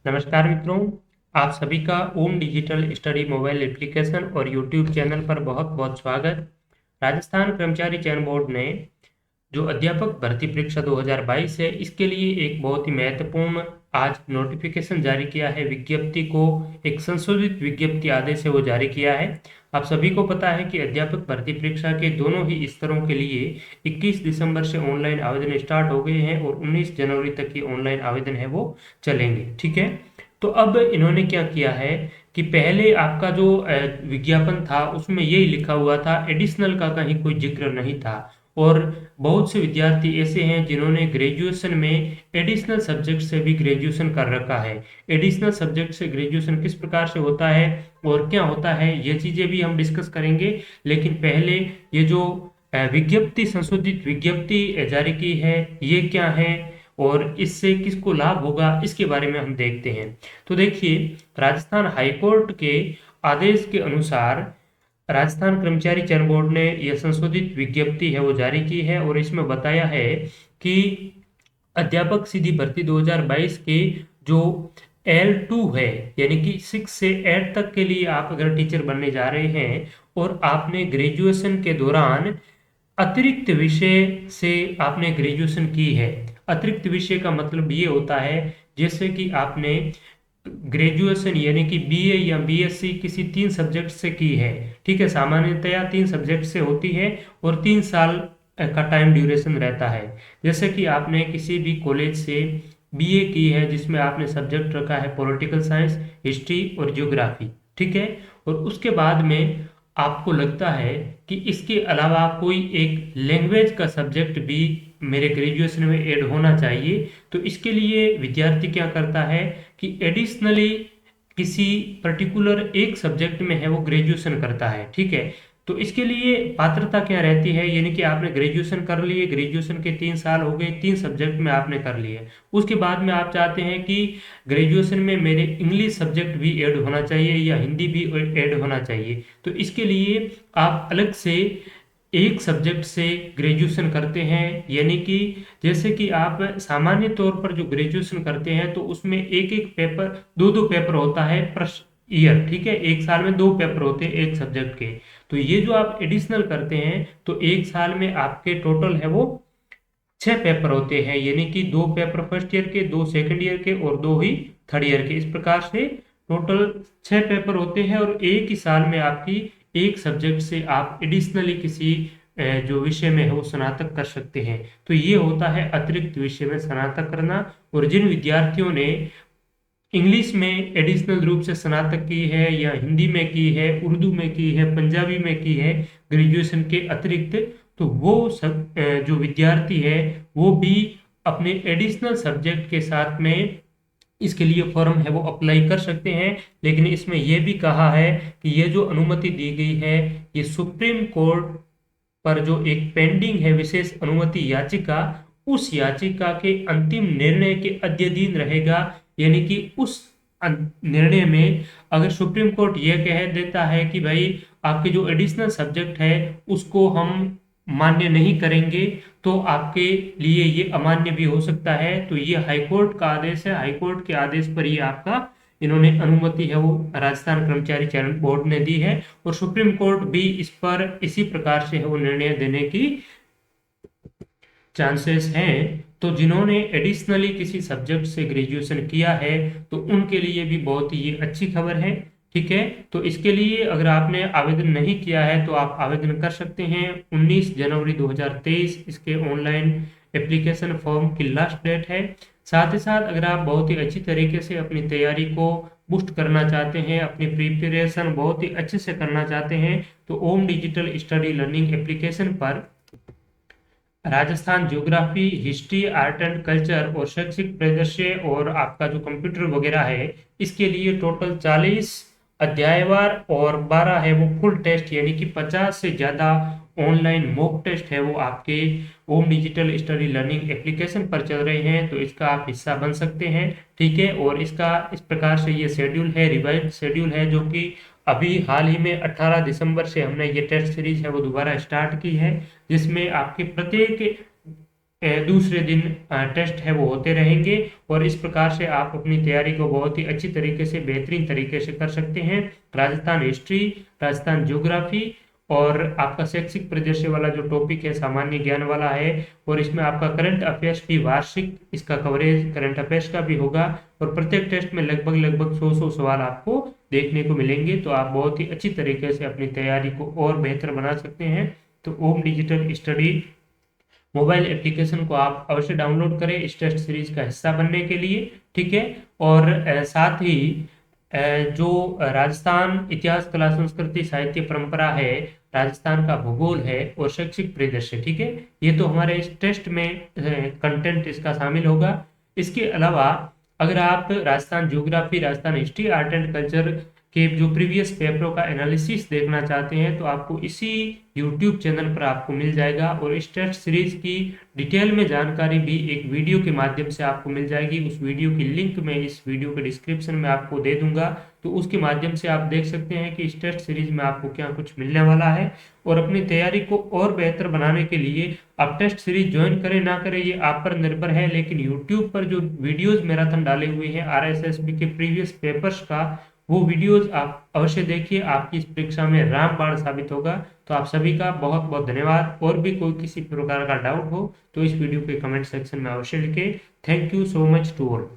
नमस्कार मित्रों, आप सभी का ओम डिजिटल स्टडी मोबाइल एप्लीकेशन और यूट्यूब चैनल पर बहुत बहुत स्वागत। राजस्थान कर्मचारी चयन बोर्ड ने जो अध्यापक भर्ती परीक्षा 2022 है, इसके लिए एक बहुत ही महत्वपूर्ण आज नोटिफिकेशन जारी किया है। विज्ञप्ति को एक संशोधित विज्ञप्ति आदेश है वो जारी किया है। आप सभी को पता है कि अध्यापक भर्ती परीक्षा के दोनों ही स्तरों के लिए 21 दिसंबर से ऑनलाइन आवेदन स्टार्ट हो गए हैं और 19 जनवरी तक ये ऑनलाइन आवेदन है वो चलेंगे। ठीक है, तो अब इन्होंने क्या किया है कि पहले आपका जो विज्ञापन था उसमें यही लिखा हुआ था, एडिशनल का कहीं कोई जिक्र नहीं था। और बहुत से विद्यार्थी ऐसे हैं जिन्होंने ग्रेजुएशन में एडिशनल सब्जेक्ट से भी ग्रेजुएशन कर रखा है। एडिशनल सब्जेक्ट से ग्रेजुएशन किस प्रकार से होता है और क्या होता है, ये चीजें भी हम डिस्कस करेंगे। लेकिन पहले ये जो विज्ञप्ति, संशोधित विज्ञप्ति जारी की है, ये क्या है और इससे किसको लाभ होगा, इसके बारे में हम देखते हैं। तो देखिए, राजस्थान हाईकोर्ट के आदेश के अनुसार राजस्थान कर्मचारी चयन बोर्ड ने यह संशोधित विज्ञप्ति है वो जारी की है और इसमें बताया है कि अध्यापक सीधी भर्ती 2022 के जो L2 है, यानी कि 6 से 8 तक के लिए आप अगर टीचर बनने जा रहे हैं और आपने ग्रेजुएशन के दौरान अतिरिक्त विषय से आपने ग्रेजुएशन की है। अतिरिक्त विषय का मतलब ये होता है जैसे कि आपने ग्रेजुएशन यानी कि बीए या बीएससी किसी 3 सब्जेक्ट से की है। ठीक है, सामान्यतया 3 सब्जेक्ट से होती है और 3 साल का टाइम ड्यूरेशन रहता है। जैसे कि आपने किसी भी कॉलेज से बीए की है जिसमें आपने सब्जेक्ट रखा है पॉलिटिकल साइंस, हिस्ट्री और ज्योग्राफी। ठीक है, और उसके बाद में आपको लगता है कि इसके अलावा कोई एक लैंग्वेज का सब्जेक्ट भी मेरे ग्रेजुएशन में ऐड होना चाहिए। तो इसके लिए विद्यार्थी क्या करता है कि एडिशनली किसी पर्टिकुलर एक सब्जेक्ट में है वो ग्रेजुएशन करता है। ठीक है, तो इसके लिए पात्रता क्या रहती है, यानी कि आपने ग्रेजुएशन कर लिए, ग्रेजुएशन के 3 साल हो गए, 3 सब्जेक्ट में आपने कर लिए। उसके बाद में आप चाहते हैं कि ग्रेजुएशन में मेरे इंग्लिश सब्जेक्ट भी ऐड होना चाहिए या हिंदी भी ऐड होना चाहिए। तो इसके लिए आप अलग से एक सब्जेक्ट से ग्रेजुएशन करते हैं। यानी कि जैसे कि आप सामान्य तौर पर जो ग्रेजुएशन करते हैं तो उसमें एक एक पेपर, दो दो पेपर होता है पर ईयर। ठीक है, एक साल में 2 पेपर होते हैं एक सब्जेक्ट के। तो ये जो आप एडिशनल करते हैं तो एक साल में आपके टोटल है वो 6 पेपर होते हैं, यानी कि 2 पेपर फर्स्ट ईयर के, 2 सेकंड ईयर के और 2 ही थर्ड ईयर के। इस प्रकार से टोटल 6 पेपर होते हैं और एक ही साल में आपकी एक सब्जेक्ट से आप एडिशनली किसी जो विषय में है वो स्नातक कर सकते हैं। तो ये होता है अतिरिक्त विषय में स्नातक करना। और जिन विद्यार्थियों ने इंग्लिश में एडिशनल रूप से स्नातक की है या हिंदी में की है, उर्दू में की है, पंजाबी में की है ग्रेजुएशन के अतिरिक्त, तो वो सब जो विद्यार्थी है वो भी अपने एडिशनल सब्जेक्ट के साथ में इसके लिए फॉर्म है वो अप्लाई कर सकते हैं। लेकिन इसमें यह भी कहा है कि ये जो अनुमति दी गई है ये सुप्रीम कोर्ट पर जो एक पेंडिंग है विशेष अनुमति याचिका, उस याचिका के अंतिम निर्णय के अध्ययन रहेगा। यानी कि उस निर्णय में अगर सुप्रीम कोर्ट यह कह देता है कि भाई आपके जो एडिशनल सब्जेक्ट है उसको हम मान्य नहीं करेंगे, तो आपके लिए ये अमान्य भी हो सकता है। तो ये हाईकोर्ट का आदेश है, हाईकोर्ट के आदेश पर ये आपका इन्होंने अनुमति है वो राजस्थान कर्मचारी चयन बोर्ड ने दी है। और सुप्रीम कोर्ट भी इस पर इसी प्रकार से है वो निर्णय देने की चांसेस हैं। तो जिन्होंने एडिशनली किसी सब्जेक्ट से ग्रेजुएशन किया है तो उनके लिए भी बहुत ही अच्छी खबर है। ठीक है, तो इसके लिए अगर आपने आवेदन नहीं किया है तो आप आवेदन कर सकते हैं। 19 जनवरी 2023 इसके ऑनलाइन एप्लीकेशन फॉर्म की लास्ट डेट है। साथ ही साथ अगर आप बहुत ही अच्छी तरीके से अपनी तैयारी को बूस्ट करना चाहते हैं, अपनी प्रिपरेशन बहुत ही अच्छे से करना चाहते हैं, तो ओम डिजिटल स्टडी लर्निंग एप्लीकेशन पर Rajasthan geography, history, art and culture और शैक्षिक परिदृश्य और आपका जो कंप्यूटर वगैरह है, इसके लिए टोटल 40 अध्यायवार और 12 है वो फुल टेस्ट, यानी कि 50 से ज़्यादा ऑनलाइन मॉक टेस्ट है वो आपके home digital study learning application पर चल रहे हैं। तो इसका आप हिस्सा बन सकते हैं। ठीक है, और इसका इस प्रकार से ये शेड्यूल है, रिवाइज शेड्यूल है, जो कि अभी हाल ही में 18 दिसंबर से हमने ये टेस्ट सीरीज है वो दोबारा स्टार्ट की है, जिसमें आपके प्रत्येक दूसरे दिन टेस्ट है वो होते रहेंगे और इस प्रकार से आप अपनी तैयारी को बहुत ही अच्छी तरीके से बेहतरीन तरीके से कर सकते हैं। राजस्थान हिस्ट्री, राजस्थान ज्योग्राफी और आपका शैक्षिक परिदृश्य वाला जो टॉपिक है सामान्य ज्ञान वाला है, और इसमें आपका करंट अफेयर्स भी वार्षिक इसका कवरेज करंट अफेयर्स का भी होगा और प्रत्येक टेस्ट में लगभग लगभग 100 सवाल आपको देखने को मिलेंगे। तो आप बहुत ही अच्छी तरीके से अपनी तैयारी को और बेहतर बना सकते हैं। तो ओम डिजिटल स्टडी मोबाइल एप्लीकेशन को आप अवश्य डाउनलोड करें इस टेस्ट सीरीज का हिस्सा बनने के लिए, ठीक है। और साथ ही जो राजस्थान इतिहास, कला, संस्कृति, साहित्य, परंपरा है, राजस्थान का भूगोल है और शैक्षिक परिदृश्य, ठीक है, ये तो हमारे इस टेस्ट में कंटेंट इसका शामिल होगा। इसके अलावा अगर आप Rajasthan geography, Rajasthan history, art and culture के जो प्रीवियस पेपरों का एनालिसिस देखना चाहते हैं तो आपको इसी यूट्यूब चैनल पर आपको मिल जाएगा और इस टेस्ट सीरीज की डिटेल में जानकारी भी एक वीडियो के माध्यम से आपको मिल जाएगी। उस वीडियो की लिंक मैं इस वीडियो के डिस्क्रिप्शन में आपको दे दूंगा, तो उसके माध्यम से आप देख सकते हैं कि इस टेस्ट सीरीज में आपको क्या कुछ मिलने वाला है। और अपनी तैयारी को और बेहतर बनाने के लिए आप टेस्ट सीरीज ज्वाइन करें ना करें ये आप पर निर्भर है, लेकिन यूट्यूब पर जो वीडियोज मैराथन डाले हुए हैं RSSB के प्रीवियस पेपर्स का, वो वीडियोज आप अवश्य देखिए, आपकी इस परीक्षा में रामबाण साबित होगा। तो आप सभी का बहुत बहुत धन्यवाद। और भी कोई किसी प्रकार का डाउट हो तो इस वीडियो के कमेंट सेक्शन में अवश्य लिखें। Thank you so much to all.